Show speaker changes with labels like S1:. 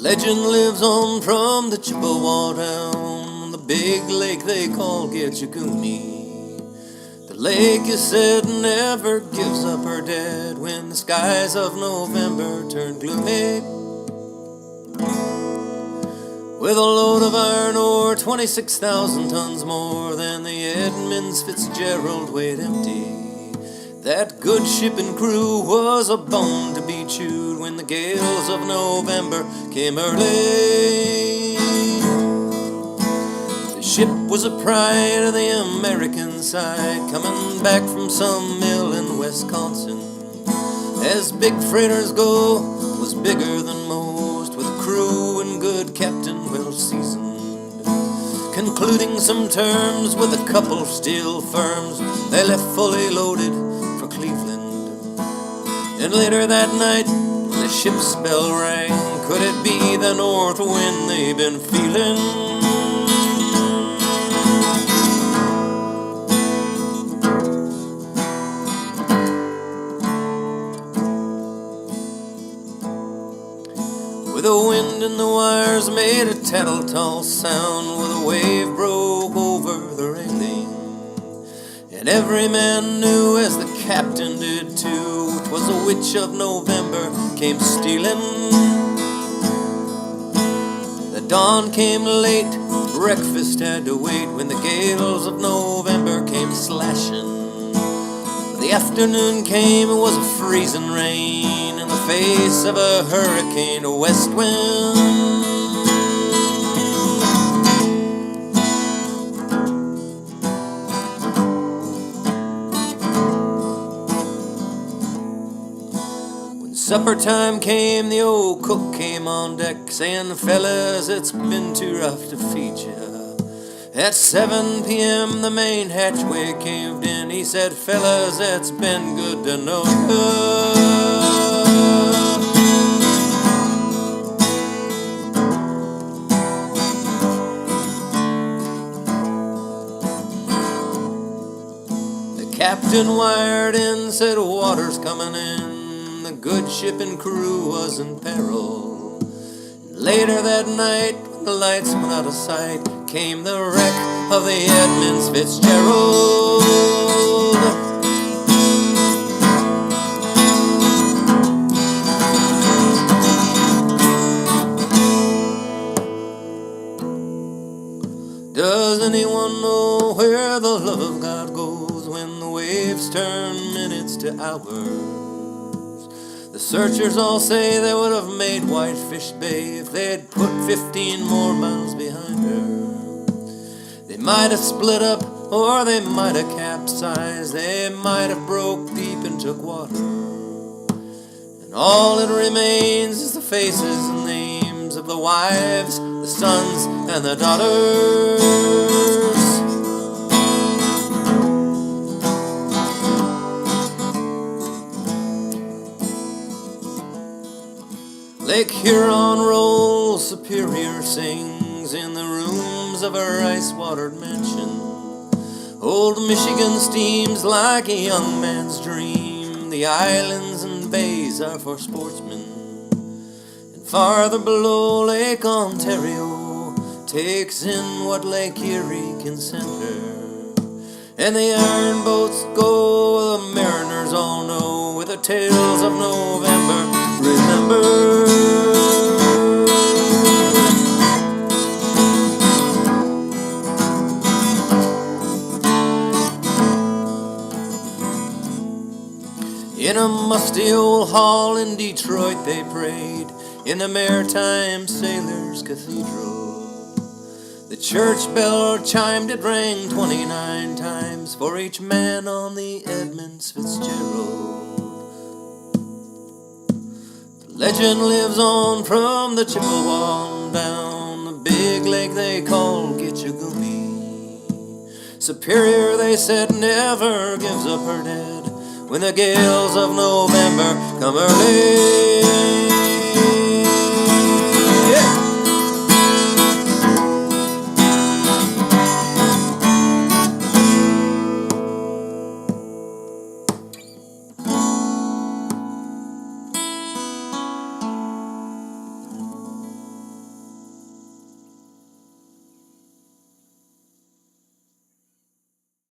S1: Legend lives on from the Chippewa down, the big lake they call Gitchagumi. The lake is said never gives up her dead when the skies of November turn gloomy. With a load of iron ore, 26,000 tons more than the EDMUND's FITZGERALD weighed empty. That good ship and crew was a bone to be chewed when the gales of November came early. The ship was a pride of the American side, coming back from some mill in Wisconsin. As big freighters go, was bigger than most, with a crew and good captain well seasoned. Concluding some terms with a couple steel firms, they left fully loaded for Cleveland. And later that night, when the ship's bell rang, could it be the north wind they've been feeling? With the wind in the wires made a tattle-tall sound, with a wave broke over the railing. And every man knew, as the captain did too, 'twas the witch of November came stealing. The dawn came late, breakfast had to wait, when the gales of November came slashing. The afternoon came, it was a freezing rain in the face of a hurricane west wind. Supper time came, the old cook came on deck, saying, "Fellas, it's been too rough to feed ya." At 7 p.m. the main hatchway caved in. He said, "Fellas, it's been good to know ya." The captain wired in, said, "Water's coming in." The good ship and crew was in peril. Later that night, when the lights went out of sight, came the wreck of the EDMUND's FITZGERALD. Does anyone know where the love of God goes when the waves turn minutes to hours? The searchers all say they would have made Whitefish Bay if they'd put 15 more miles behind her. They might have split up, or they might have capsized. They might have broke deep and took water. And all that remains is the faces and names of the wives, the sons, and the daughters. Lake Huron rolls, Superior sings in the rooms of her ice-watered mansion. Old Michigan steams like a young man's dream. The islands and bays are for sportsmen. And farther below, Lake Ontario takes in what Lake Erie can send her. And the iron boats go, the mariners all know, with the tales of November, remember. In a musty old hall in Detroit they prayed, in the Maritime Sailors' Cathedral. The church bell chimed, it rang 29 times for each man on the EDMUND's FITZGERALD. The legend lives on from the Chippewa down, the big lake they call Gitchagumi. Superior, they said, never gives up her dead when the gales of November come early.